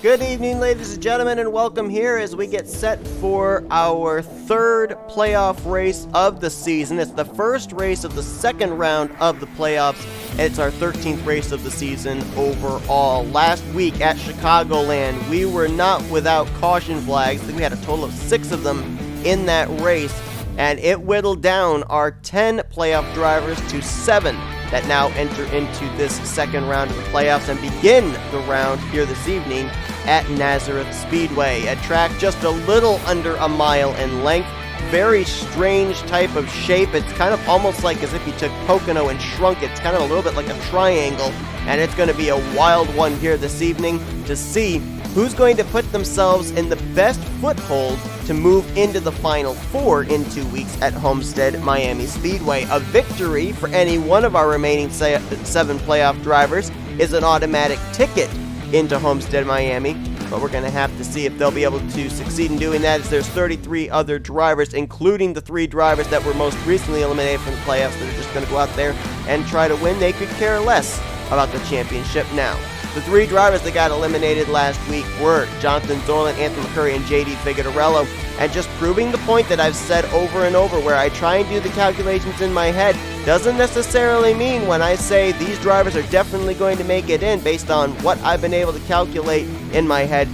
Good evening, ladies and gentlemen, and welcome here as we get set for our third playoff race of the season. It's the first race of the second round of the playoffs, and it's our 13th race of the season overall. Last week at Chicagoland, we were not without caution flags. I think we had a total of 6 of them in that race, and it whittled down our 10 playoff drivers to 7 that now enter into this second round of the playoffs and begin the round here this evening at Nazareth Speedway, a track just a little under a mile in length. Very strange type of shape. It's kind of almost like as if you took Pocono and shrunk it. It's kind of a little bit like a triangle, and it's going to be a wild one here this evening to see who's going to put themselves in the best foothold to move into the Final Four in 2 weeks at Homestead Miami Speedway. A victory for any one of our remaining 7 playoff drivers is an automatic ticket into Homestead Miami, but we're going to have to see if they'll be able to succeed in doing that, as there's 33 other drivers, including the 3 drivers that were most recently eliminated from the playoffs, that are just going to go out there and try to win. They could care less about the championship now. The 3 drivers that got eliminated last week were Jonathan Zoerlein, Anthony McCurry, and J Figadarello. And just proving the point that I've said over and over, where I try and do the calculations in my head, doesn't necessarily mean when I say these drivers are definitely going to make it in based on what I've been able to calculate in my head.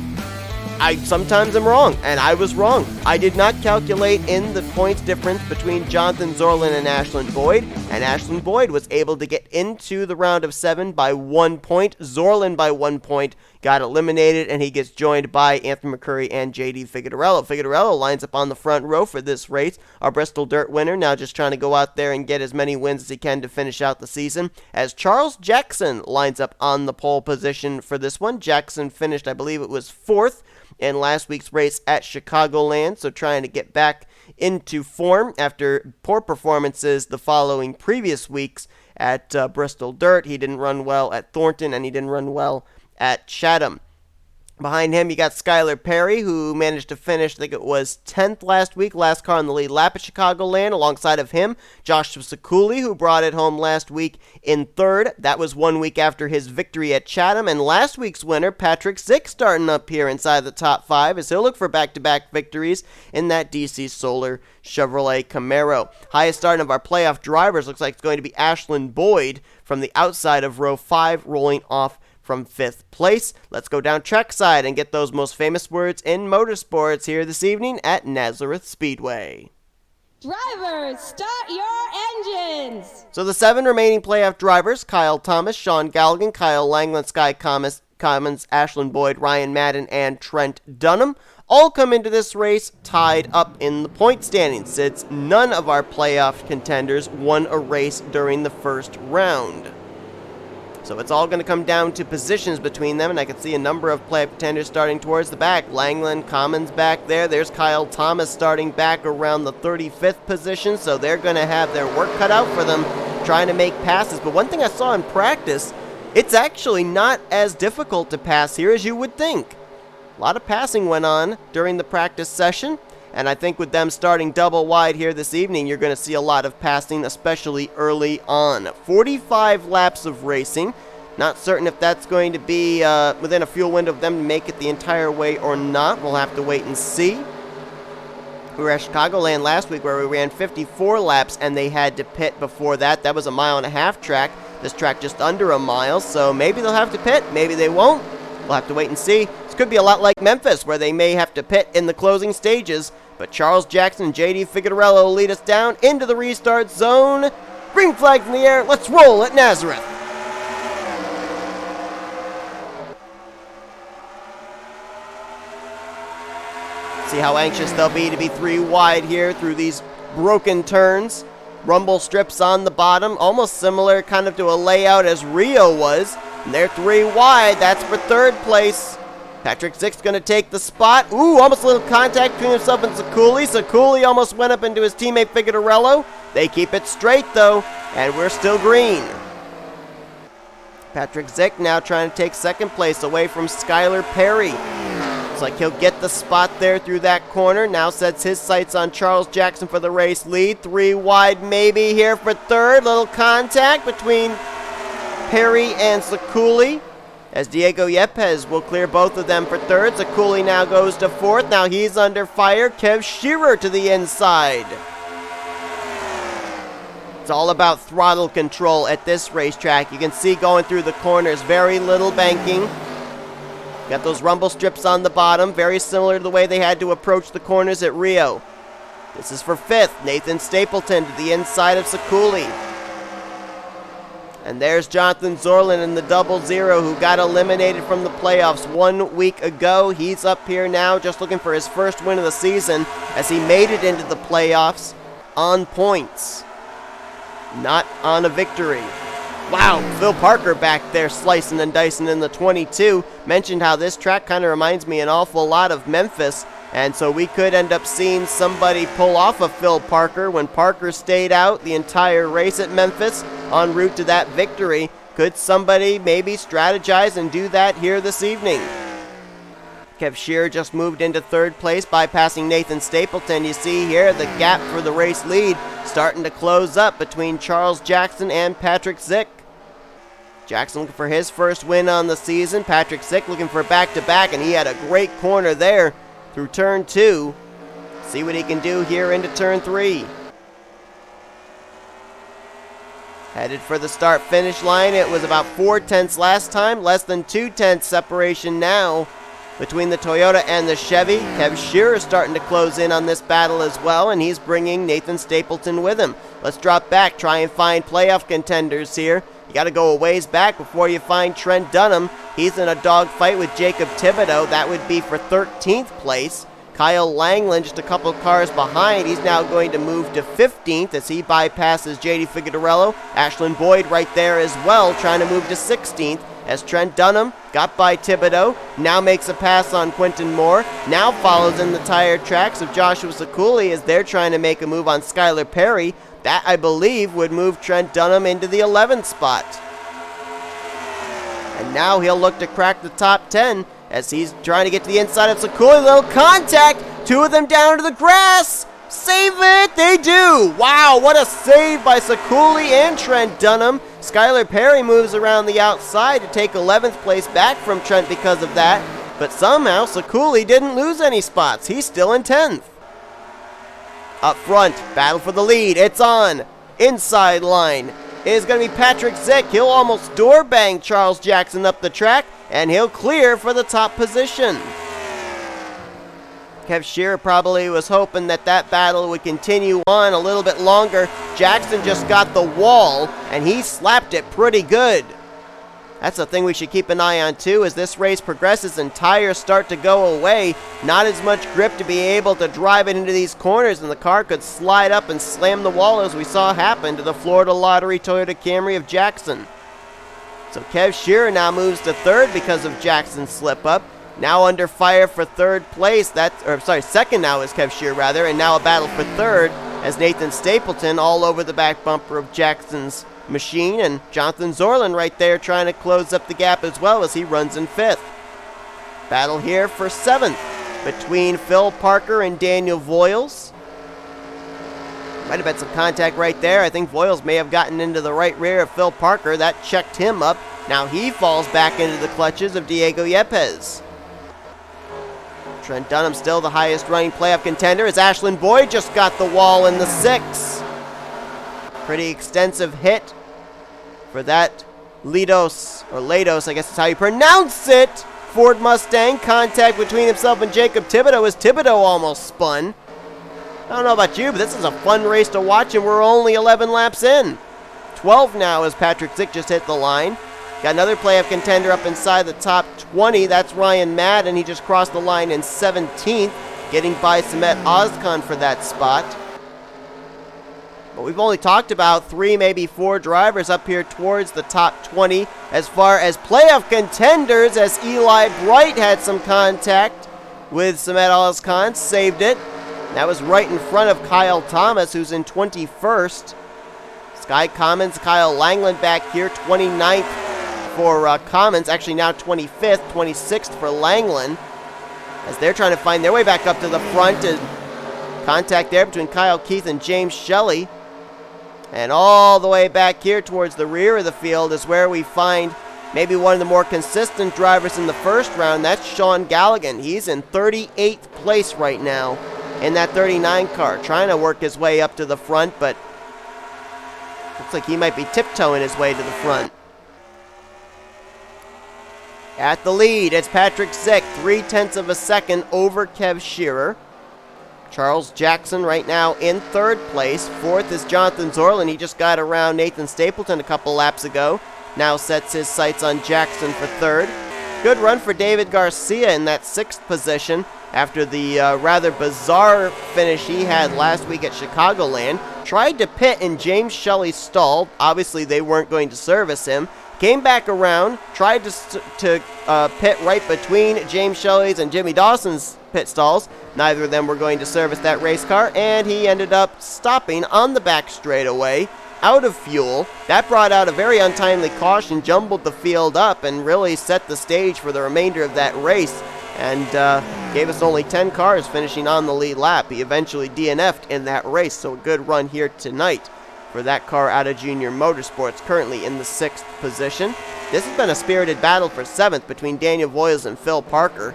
I sometimes am wrong, and I was wrong. I did not calculate in the points difference between Jonathan Zoerlein and Ashland Boyd, and Ashland Boyd was able to get into the round of 7 by 1 point. Zoerlein by 1 point got eliminated, and he gets joined by Anthony McCurry and J Figadarello. Figadarello lines up on the front row for this race, our Bristol Dirt winner, now just trying to go out there and get as many wins as he can to finish out the season, as Charles Jackson lines up on the pole position for this one. Jackson finished, I believe it was 4th in last week's race at Chicagoland, so trying to get back into form after poor performances the following previous weeks at Bristol Dirt. He didn't run well at Thornton, and he didn't run well at Chatham. Behind him, you got Skylar Perry, who managed to finish, I think it was 10th last week, last car on the lead lap at Chicagoland. Alongside of him, J Ciculli, who brought it home last week in 3rd. That was 1 week after his victory at Chatham. And last week's winner, Patrick Zych, starting up here inside the top 5, as he'll look for back-to-back victories in that DC Solar Chevrolet Camaro. Highest starting of our playoff drivers looks like it's going to be Ashland Boyd from the outside of row 5, rolling off from 5th place. Let's go down trackside and get those most famous words in motorsports here this evening at Nazareth Speedway. Drivers, start your engines! So the 7 remaining playoff drivers, Kyle Thomas, Sean Gallighan, Kyle Langeland, Sky Commons, Ashland Boyd, Ryan Madden, and Trent Dunham, all come into this race tied up in the point standings, since none of our playoff contenders won a race during the first round. So it's all going to come down to positions between them, and I can see a number of playoff contenders starting towards the back. Langeland, Commons back there. There's Kyle Thomas starting back around the 35th position, so they're going to have their work cut out for them trying to make passes. But one thing I saw in practice, it's actually not as difficult to pass here as you would think. A lot of passing went on during the practice session, and I think with them starting double wide here this evening, you're going to see a lot of passing, especially early on. 45 laps of racing. Not certain if that's going to be within a fuel window of them to make it the entire way or not. We'll have to wait and see. We were at Chicagoland last week where we ran 54 laps, and they had to pit before that. That was a 1.5 mile track. This track just under a mile, so maybe they'll have to pit, maybe they won't. We'll have to wait and see. This could be a lot like Memphis, where they may have to pit in the closing stages. But Charles Jackson and J Figadarello will lead us down into the restart zone. Green flag in the air. Let's roll at Nazareth. See how anxious they'll be to be 3 wide here through these broken turns. Rumble strips on the bottom, almost similar kind of to a layout as Rio was. And they're 3 wide. That's for 3rd place. Patrick Zych's going to take the spot. Ooh, almost a little contact between himself and Ciculli. Ciculli almost went up into his teammate Figadarello. They keep it straight, though, and we're still green. Patrick Zych now trying to take 2nd place away from Skylar Perry. Looks like he'll get the spot there through that corner. Now sets his sights on Charles Jackson for the race lead. 3 wide maybe here for 3rd. Little contact between Perry and Ciculli. as Diego Yepez will clear both of them for third. Ciculli now goes to fourth. Now he's under fire. K Shearer to the inside. It's all about throttle control at this racetrack. You can see going through the corners, very little banking. Got those rumble strips on the bottom, very similar to the way they had to approach the corners at Rio. This is for fifth. N Stapleton to the inside of Ciculli. And there's Jonathan Zoerlein in the 0-0 who got eliminated from the playoffs 1 week ago. He's up here now just looking for his first win of the season as he made it into the playoffs on points, not on a victory. Wow, Phil Parker back there slicing and dicing in the 22. Mentioned how this track kind of reminds me an awful lot of Memphis. And so we could end up seeing somebody pull off of Phil Parker when Parker stayed out the entire race at Memphis en route to that victory. Could somebody maybe strategize and do that here this evening? K Shearer just moved into third place, bypassing N Stapleton. You see here the gap for the race lead starting to close up between Charles Jackson and P Zych. Jackson looking for his first win on the season. P Zych looking for back-to-back, and he had a great corner there through turn 2. See what he can do here into turn 3. Headed for the start-finish line. It was about 4 tenths last time, less than 2 tenths separation now between the Toyota and the Chevy. K Shearer starting to close in on this battle as well, and he's bringing N Stapleton with him. Let's drop back, try and find playoff contenders here. You got to go a ways back before you find Trent Dunham. He's in a dogfight with Jacob Thibodeaux. That would be for 13th place. Kyle Langeland just a couple cars behind. He's now going to move to 15th as he bypasses J Figadarello. Ashlyn Boyd right there as well, trying to move to 16th. As Trent Dunham got by Thibodeaux, now makes a pass on Quentin Moore, now follows in the tire tracks of Joshua Ciculli as they're trying to make a move on Skylar Perry. That, I believe, would move Trent Dunham into the 11th spot. And now he'll look to crack the top 10 as he's trying to get to the inside of Ciculli. Little contact, 2 of them down to the grass. Save it, they do. Wow, what a save by Ciculli and Trent Dunham. Skylar Perry moves around the outside to take 11th place back from Trent because of that. But somehow Ciculli didn't lose any spots. He's still in 10th. Up front, battle for the lead. It's on. Inside line is going to be P Zych. He'll almost door bang Charles Jackson up the track, and he'll clear for the top position. K Shearer probably was hoping that that battle would continue on a little bit longer. Jackson just got the wall, and he slapped it pretty good. That's the thing we should keep an eye on too as this race progresses and tires start to go away. Not as much grip to be able to drive it into these corners, and the car could slide up and slam the wall as we saw happen to the Florida Lottery Toyota Camry of Jackson. So K Shearer now moves to third because of Jackson's slip up. Now under fire for third place. Second now is K Shearer rather, and now a battle for third as N Stapleton all over the back bumper of Jackson's machine, and Jonathan Zoerlein right there trying to close up the gap as well as he runs in 5th. Battle here for 7th between Phil Parker and Daniel Voyles. Might have been some contact right there. I think Voyles may have gotten into the right rear of Phil Parker. That checked him up. Now he falls back into the clutches of Diego Yepez. Trent Dunham still the highest running playoff contender as Ashlyn Boyd just got the wall in the 6. Pretty extensive hit for that Lados, I guess is how you pronounce it. Ford Mustang, contact between himself and Jacob Thibodeaux as Thibodeaux almost spun. I don't know about you, but this is a fun race to watch, and we're only 11 laps in. 12 now as P Zych just hit the line. Got another playoff contender up inside the top 20. That's Ryan Madden. He just crossed the line in 17th, getting by S Ozkan for that spot. But we've only talked about 3, maybe 4 drivers up here towards the top 20 as far as playoff contenders, as Eli Bright had some contact with S Ozkan, saved it. That was right in front of Kyle Thomas, who's in 21st. Sky Commons, Kyle Langeland back here, 29th for Commons, actually now 25th, 26th for Langeland, as they're trying to find their way back up to the front. And contact there between Kyle Keith and James Shelly. And all the way back here towards the rear of the field is where we find maybe one of the more consistent drivers in the first round. That's Sean Gallighan. He's in 38th place right now in that 39 car, trying to work his way up to the front, but looks like he might be tiptoeing his way to the front. At the lead, it's P Zych, 0.3 of a second over K Shearer. Charles Jackson right now in third place. Fourth is Jonathan Zoerlein. He just got around N Stapleton a couple laps ago. Now sets his sights on Jackson for third. Good run for David Garcia in that sixth position after the rather bizarre finish he had last week at Chicagoland. Tried to pit and J Shelly stalled. Obviously they weren't going to service him. Came back around, tried to pit right between J Shelly's and Jimmy Dawson's pit stalls. Neither of them were going to service that race car, and he ended up stopping on the back straightaway, out of fuel. That brought out a very untimely caution, jumbled the field up, and really set the stage for the remainder of that race, and gave us only 10 cars finishing on the lead lap. He eventually DNF'd in that race, so a good run here tonight for that car out of Junior Motorsports, currently in the 6th position. This has been a spirited battle for 7th between Daniel Voyles and Phil Parker.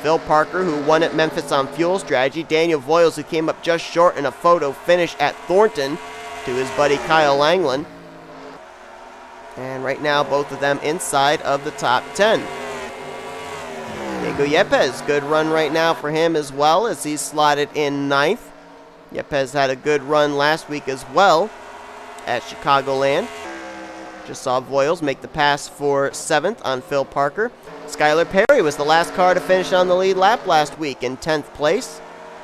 Phil Parker, who won at Memphis on fuel strategy. Daniel Voyles, who came up just short in a photo finish at Thornton to his buddy Kyle Langeland. And right now, both of them inside of the top 10. J Yepez, good run right now for him as well, as he's slotted in 9th. Yepez had a good run last week as well at Chicagoland. Just saw Voyles make the pass for 7th on Phil Parker. Skylar Perry was the last car to finish on the lead lap last week in 10th place.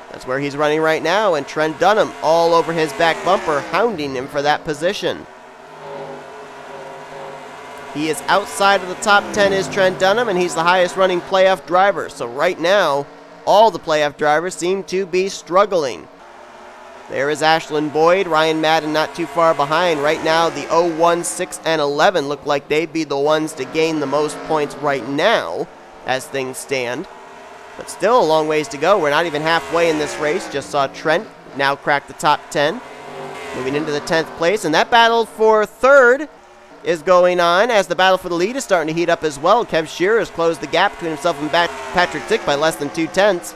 That's where he's running right now, and Trent Dunham all over his back bumper, hounding him for that position. He is outside of the top 10 is Trent Dunham, and he's the highest running playoff driver. So right now, all the playoff drivers seem to be struggling. There is Ashlyn Boyd, Ryan Madden not too far behind. Right now, the 0-1, 6, and 11 look like they'd be the ones to gain the most points right now as things stand. But still a long ways to go. We're not even halfway in this race. Just saw Trent now crack the top 10. Moving into the 10th place, and that battle for third is going on as the battle for the lead is starting to heat up as well. K Shearer has closed the gap between himself and P Zych by less than 0.2.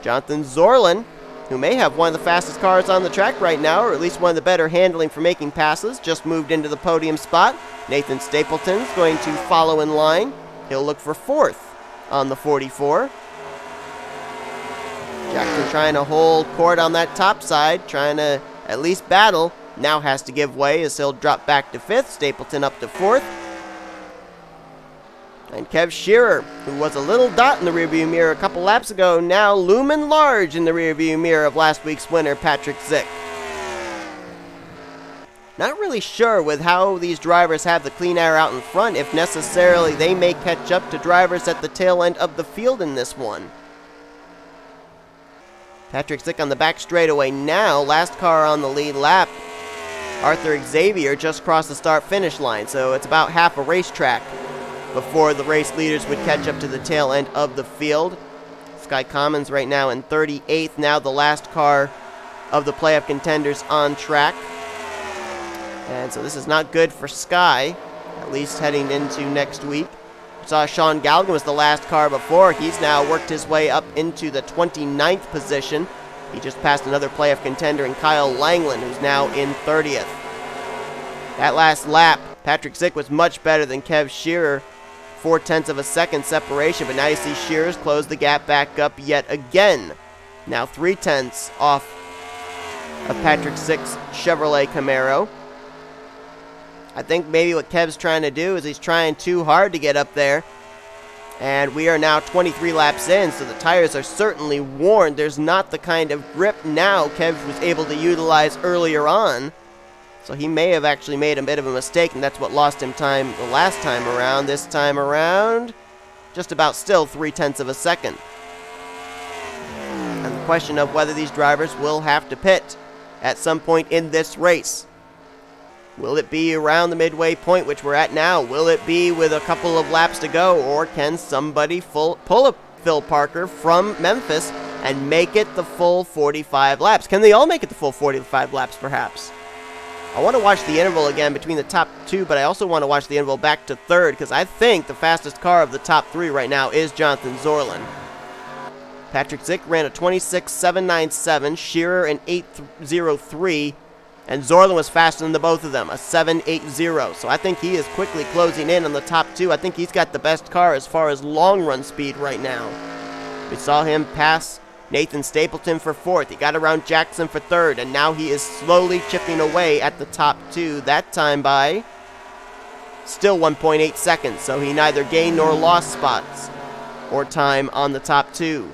Jonathan Zoerlein, who may have one of the fastest cars on the track right now, or at least one of the better handling for making passes, just moved into the podium spot. N Stapleton's going to follow in line. He'll look for 4th on the 44. Jackson trying to hold court on that top side, trying to at least battle. Now has to give way as he'll drop back to 5th. Stapleton up to 4th. And K Shearer, who was a little dot in the rearview mirror a couple laps ago, now looming large in the rearview mirror of last week's winner, P Zych. Not really sure with how these drivers have the clean air out in front, if necessarily they may catch up to drivers at the tail end of the field in this one. P Zych on the back straightaway now, last car on the lead lap. Arthur Xavier just crossed the start-finish line, so it's about half a racetrack before the race leaders would catch up to the tail end of the field. Sky Commons right now in 38th, now the last car of the playoff contenders on track. And so this is not good for Sky, at least heading into next week. We saw Sean Galligan was the last car before. He's now worked his way up into the 29th position. He just passed another playoff contender in Kyle Langeland, who's now in 30th. That last lap, P Zych was much better than K Shearer, 0.4 of a second separation, but now you see Shearer's close the gap back up yet again. Now 0.3 off of P Zych's Chevrolet Camaro. I think maybe what Kev's trying to do is he's trying too hard to get up there. And we are now 23 laps in, so the tires are certainly worn. There's not the kind of grip now Kev was able to utilize earlier on. So he may have actually made a bit of a mistake, and that's what lost him time the last time around. This time around, just about still 0.3 of a second. And the question of whether these drivers will have to pit at some point in this race. Will it be around the midway point, which we're at now? Will it be with a couple of laps to go? Or can somebody pull a Phil Parker from Memphis and make it the full 45 laps? Can they all make it the full 45 laps, perhaps? I want to watch the interval again between the top two, but I also want to watch the interval back to third, because I think the fastest car of the top three right now is Jonathan Zoerlein. Patrick Zych ran a 26.797, Shearer an 8.03, and Zoerlein was faster than the both of them, a 7.80. So I think he is quickly closing in on the top two. I think he's got the best car as far as long run speed right now. We saw him pass N Stapleton for fourth. He got around Jackson for third, and now he is slowly chipping away at the top two, that time by still 1.8 seconds. So he neither gained nor lost spots or time on the top two.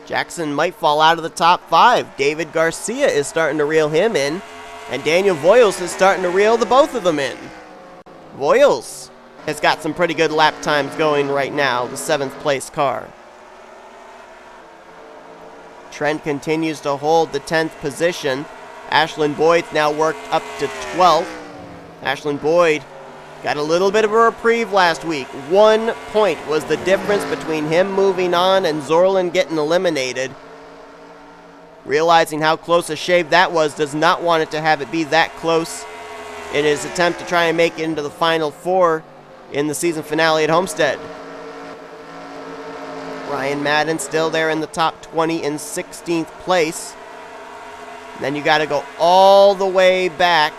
Jackson might fall out of the top five. David Garcia is starting to reel him in, and Daniel Voyles is starting to reel the both of them in. Voyles has got some pretty good lap times going right now, the 7th place car. Trent continues to hold the 10th position. Ashlyn Boyd's now worked up to 12th. Ashlyn Boyd got a little bit of a reprieve last week. 1 point was the difference between him moving on and Zoerlein getting eliminated. Realizing how close a shave that was, does not want it to have it be that close in his attempt to try and make it into the Final Four in the season finale at Homestead. Ryan Madden still there in the top 20 in 16th place. Then you got to go all the way back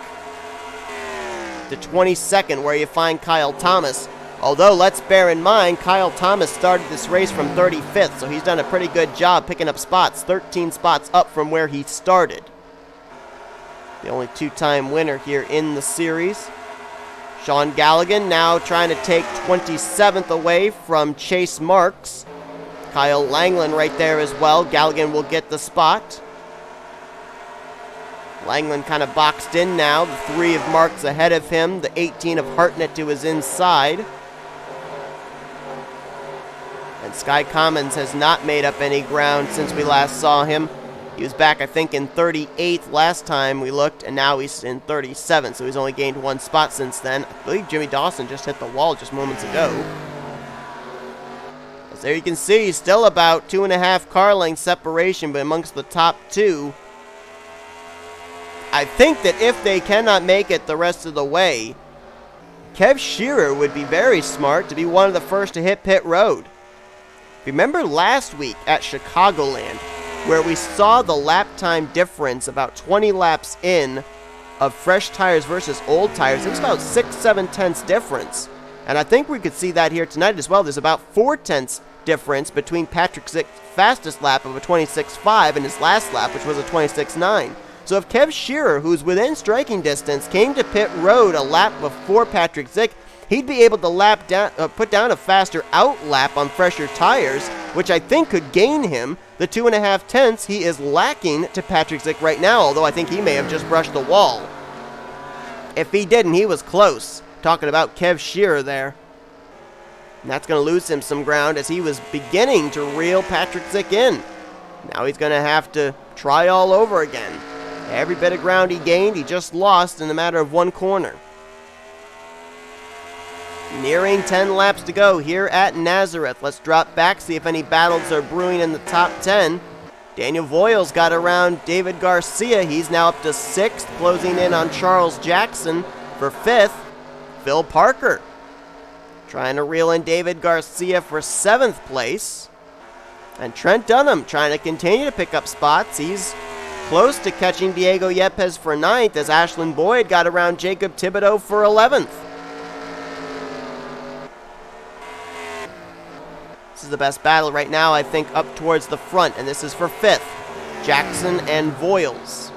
to 22nd, where you find Kyle Thomas. Although, let's bear in mind, Kyle Thomas started this race from 35th, so he's done a pretty good job picking up spots, 13 spots up from where he started. The only two-time winner here in the series. Sean Gallighan now trying to take 27th away from Chase Marks. Kyle Langeland right there as well. Gallighan will get the spot. Langeland kind of boxed in now. The 3 of Marks ahead of him. The 18 of Hartnett to his inside. And Sky Commons has not made up any ground since we last saw him. He was back, I think, in 38th last time we looked, and now he's in 37th, so he's only gained 1 spot since then. I believe Jimmy Dawson just hit the wall just moments ago. As there you can see, still about 2.5 car length separation, but amongst the top 2. I think that if they cannot make it the rest of the way, K Shearer would be very smart to be one of the first to hit pit road. Remember last week at Chicagoland, where we saw the lap time difference about 20 laps in of fresh tires versus old tires. It was about 6-7 tenths difference. And I think we could see that here tonight as well. There's about 4 tenths difference between Patrick Zych's fastest lap of a 26.5 and his last lap, which was a 26.9. So if K Shearer, who's within striking distance, came to pit road a lap before Patrick Zych, he'd be able to put down a faster out lap on fresher tires, which I think could gain him the 2.5 tenths he is lacking to Patrick Zych right now, although I think he may have just brushed the wall. If he didn't, he was close. Talking about K Shearer there. And that's going to lose him some ground as he was beginning to reel Patrick Zych in. Now he's going to have to try all over again. Every bit of ground he gained, he just lost in a matter of 1 corner. Nearing 10 laps to go here at Nazareth. Let's drop back, see if any battles are brewing in the top 10. Daniel Voyles got around David Garcia. He's now up to 6th, closing in on Charles Jackson for 5th. Phil Parker trying to reel in David Garcia for 7th place. And Trent Dunham trying to continue to pick up spots. He's close to catching Diego Yepez for 9th as Ashlyn Boyd got around Jacob Thibodeaux for 11th. This is the best battle right now, I think, up towards the front, and this is for 5th. Jackson and Voyles.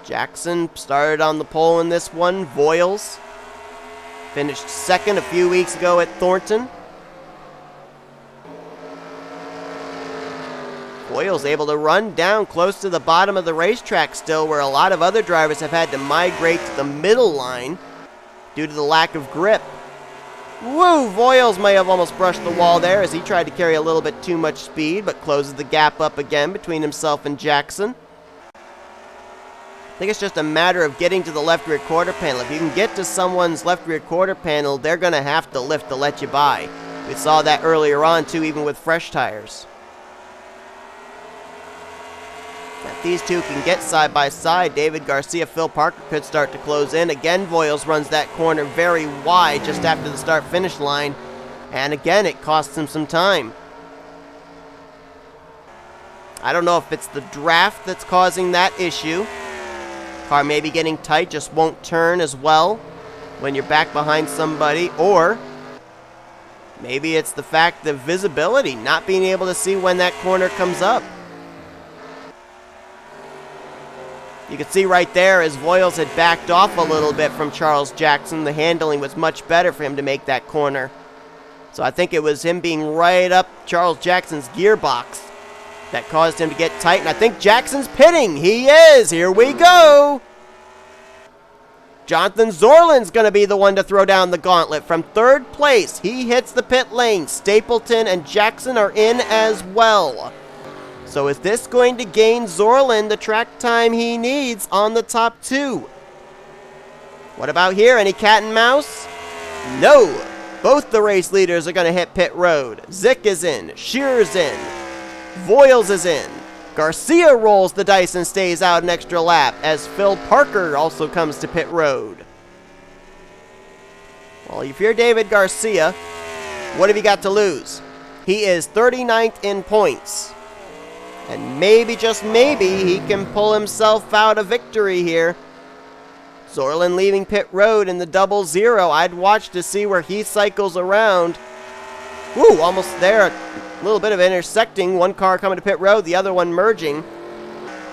Jackson started on the pole in this one. Voyles finished 2nd a few weeks ago at Thornton. Voyles able to run down close to the bottom of the racetrack still, where a lot of other drivers have had to migrate to the middle line due to the lack of grip. Woo! Voyles may have almost brushed the wall there as he tried to carry a little bit too much speed, but closes the gap up again between himself and Jackson. I think it's just a matter of getting to the left rear quarter panel. If you can get to someone's left rear quarter panel, they're going to have to lift to let you by. We saw that earlier on, too, even with fresh tires. If these two can get side by side, David Garcia, Phil Parker could start to close in. Again, Voyles runs that corner very wide just after the start-finish line. And again, it costs him some time. I don't know if it's the draft that's causing that issue. Car maybe getting tight, just won't turn as well when you're back behind somebody. Or maybe it's the fact of visibility, not being able to see when that corner comes up. You can see right there as Voyles had backed off a little bit from Charles Jackson, the handling was much better for him to make that corner. So I think it was him being right up Charles Jackson's gearbox that caused him to get tight. And I think Jackson's pitting. He is. Here we go. Jonathan Zoerlein's going to be the one to throw down the gauntlet. From third place, he hits the pit lane. Stapleton and Jackson are in as well. So is this going to gain Zoerlein the track time he needs on the top two? What about here? Any cat and mouse? No. Both the race leaders are going to hit pit road. Zych is in. Shearer's in. Voyles is in. Garcia rolls the dice and stays out an extra lap as Phil Parker also comes to pit road. Well, if you're David Garcia, what have you got to lose? He is 39th in points. And maybe, just maybe, he can pull himself out a victory here. Zoerlein leaving pit road in the 00. I'd watch to see where he cycles around. Woo, almost there. A little bit of intersecting. One car coming to pit road, the other one merging.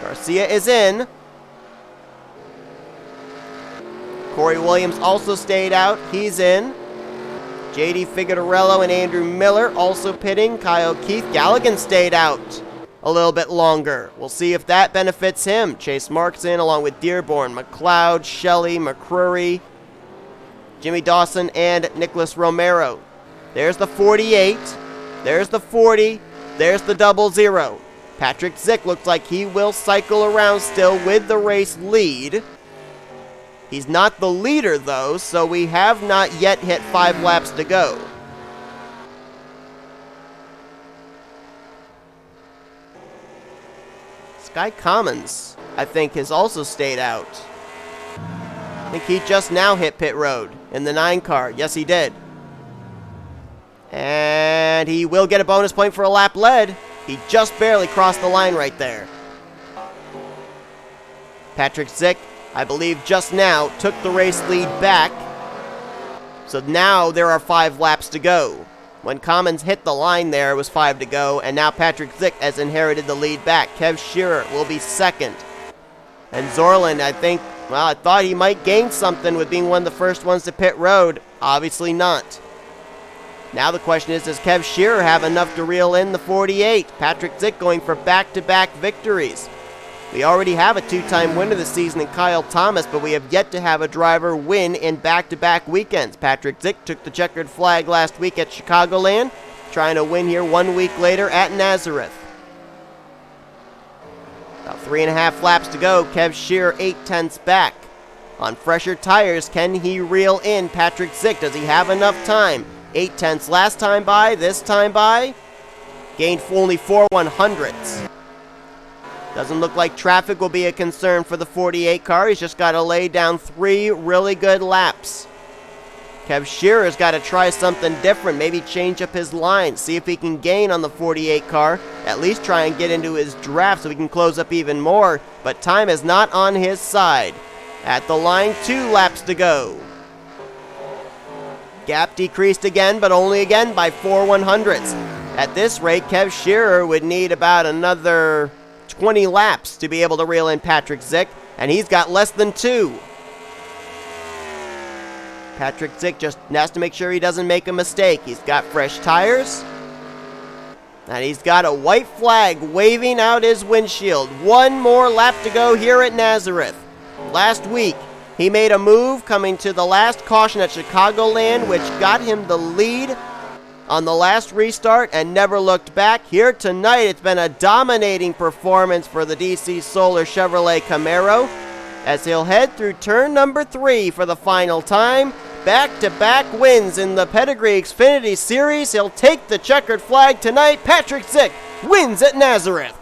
Garcia is in. Corey Williams also stayed out. He's in. J Figadarello and Andrew Miller also pitting. Kyle Keith Gallighan stayed out a little bit longer. We'll see if that benefits him. Chase Marks in along with Dearborn, McCloud, Shelly, McCrury, Jimmy Dawson, and Nicholas Romero. There's the 48. There's the 40. There's the 00. Patrick Zych looks like he will cycle around still with the race lead. He's not the leader though, so we have not yet hit 5 laps to go. Sky Commons, I think, has also stayed out. I think he just now hit pit road in the 9 car. Yes, he did. And he will get a bonus point for a lap led. He just barely crossed the line right there. Patrick Zych, I believe just now, took the race lead back. So now there are 5 laps to go. When Commons hit the line there, it was 5 to go, and now Patrick Zych has inherited the lead back. K Shearer will be second. And Zoerlein, I think, well, I thought he might gain something with being one of the first ones to pit road. Obviously not. Now the question is, does K Shearer have enough to reel in the 48? Patrick Zych going for back-to-back victories. We already have a 2-time winner this season in Kyle Thomas, but we have yet to have a driver win in back-to-back weekends. Patrick Zych took the checkered flag last week at Chicagoland, trying to win here 1 week later at Nazareth. About 3.5 laps to go. K Shearer 0.8 back. On fresher tires, can he reel in Patrick Zych? Does he have enough time? 0.8 last time by, this time by. Gained only 4/100ths. Doesn't look like traffic will be a concern for the 48 car. He's just got to lay down 3 really good laps. K Shearer's got to try something different. Maybe change up his line. See if he can gain on the 48 car. At least try and get into his draft so he can close up even more. But time is not on his side. At the line, 2 laps to go. Gap decreased again, but only again by 4/100ths. At this rate, K Shearer would need about another 20 laps to be able to reel in Patrick Zych, and he's got less than 2. Patrick Zych just has to make sure he doesn't make a mistake. He's got fresh tires, and he's got a white flag waving out his windshield. 1 more lap to go here at Nazareth. Last week, he made a move coming to the last caution at Chicagoland, which got him the lead on the last restart and never looked back. Here tonight, it's been a dominating performance for the DC Solar Chevrolet Camaro as he'll head through turn number 3 for the final time. Back-to-back wins in the Pedrigree Xfinity Series. He'll take the checkered flag tonight. Patrick Zych wins at Nazareth.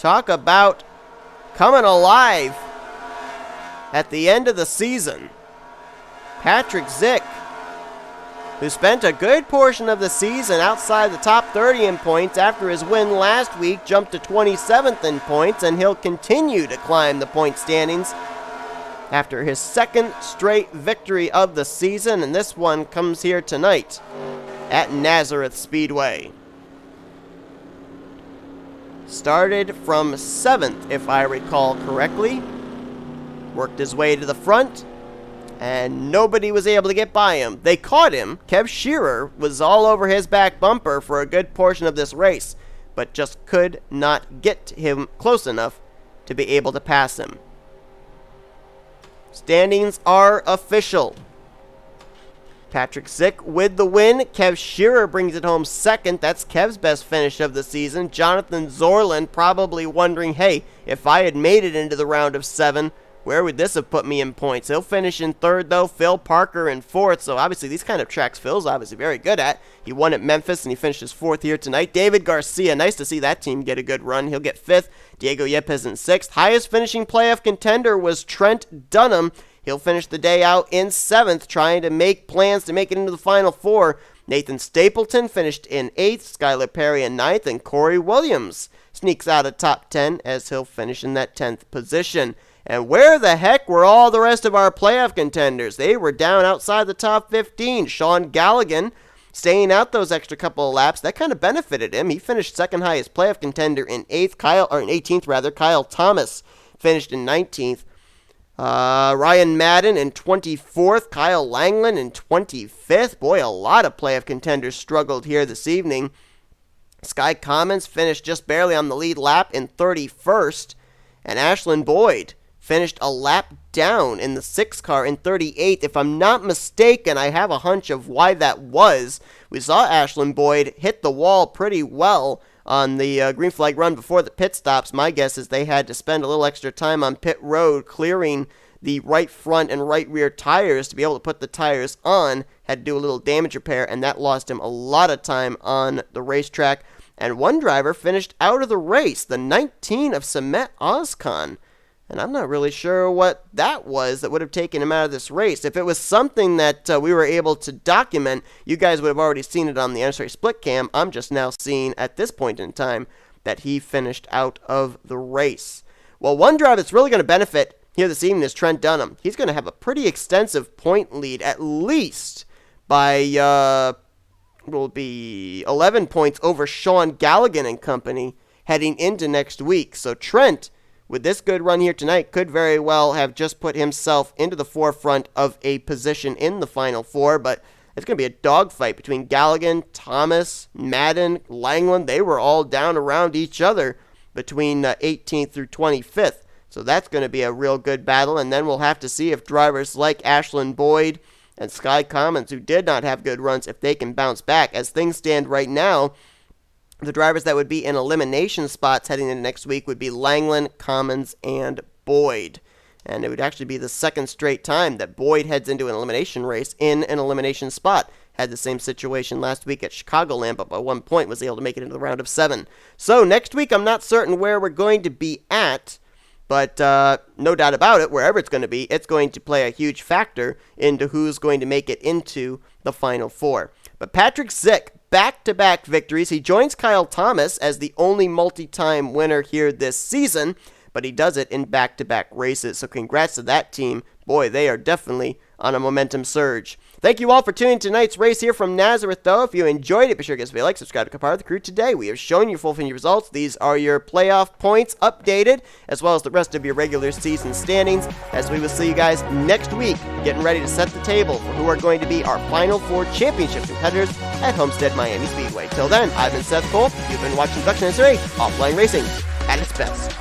Talk about coming alive at the end of the season. P Zych, who spent a good portion of the season outside the top 30 in points after his win last week, jumped to 27th in points, and he'll continue to climb the point standings after his second straight victory of the season, and this one comes here tonight at Nazareth Speedway. Started from 7th, if I recall correctly. Worked his way to the front, and nobody was able to get by him. They caught him. K Shearer was all over his back bumper for a good portion of this race, but just could not get him close enough to be able to pass him. Standings are official. P Zych with the win. K Shearer brings it home second. That's Kev's best finish of the season. Jonathan Zoerlein probably wondering, hey, if I had made it into the round of 7, where would this have put me in points? He'll finish in 3rd, though. Phil Parker in 4th. So, obviously, these kind of tracks Phil's obviously very good at. He won at Memphis, and he finished his 4th here tonight. David Garcia, nice to see that team get a good run. He'll get 5th. Diego Yepez in 6th. Highest finishing playoff contender was Trent Dunham. He'll finish the day out in 7th, trying to make plans to make it into the Final 4. Nathan Stapleton finished in 8th. Skylar Perry in 9th. And Corey Williams sneaks out of top 10 as he'll finish in that 10th position. And where the heck were all the rest of our playoff contenders? They were down outside the top 15. Sean Gallighan staying out those extra couple of laps. That kind of benefited him. He finished second highest playoff contender in 18th rather. Kyle Thomas finished in 19th. Ryan Madden in 24th. Kyle Langeland in 25th. Boy, a lot of playoff contenders struggled here this evening. Sky Commons finished just barely on the lead lap in 31st. And Ashlyn Boyd finished a lap down in the 6th car in 38th. If I'm not mistaken, I have a hunch of why that was. We saw Ashlyn Boyd hit the wall pretty well on the green flag run before the pit stops. My guess is they had to spend a little extra time on pit road clearing the right front and right rear tires to be able to put the tires on. Had to do a little damage repair, and that lost him a lot of time on the racetrack. And one driver finished out of the race, the 19 of S Ozkan. And I'm not really sure what that was that would have taken him out of this race. If it was something that we were able to document, you guys would have already seen it on the NSRA split cam. I'm just now seeing at this point in time that he finished out of the race. Well, one driver that's really going to benefit here this evening is Trent Dunham. He's going to have a pretty extensive point lead, at least by will be 11 points over Sean Gallighan and company heading into next week. So Trent, with this good run here tonight, could very well have just put himself into the forefront of a position in the Final 4, but it's going to be a dogfight between Gallighan, Thomas, Madden, Langeland. They were all down around each other between 18th through 25th. So that's going to be a real good battle, and then we'll have to see if drivers like Ashlyn Boyd and Sky Commons, who did not have good runs, if they can bounce back. As things stand right now, the drivers that would be in elimination spots heading into next week would be Langeland, Commons, and Boyd. And it would actually be the second straight time that Boyd heads into an elimination race in an elimination spot. Had the same situation last week at Chicagoland, but by 1 point was able to make it into the round of 7. So next week, I'm not certain where we're going to be at, but no doubt about it, wherever it's going to be, it's going to play a huge factor into who's going to make it into the Final 4. But P Zych, back-to-back victories. He joins Kyle Thomas as the only multi-time winner here this season, but he does it in back-to-back races. So congrats to that team. Boy, they are definitely on a momentum surge. Thank you all for tuning in to tonight's race here from Nazareth, though. If you enjoyed it, be sure to give us a like, subscribe to become part of the crew today. We have shown you full finished results. These are your playoff points updated, as well as the rest of your regular season standings, as we will see you guys next week, getting ready to set the table for who are going to be our Final 4 championship competitors at Homestead Miami Speedway. Till then, I've been Seth Cole. You've been watching Duction NSRA, offline racing at its best.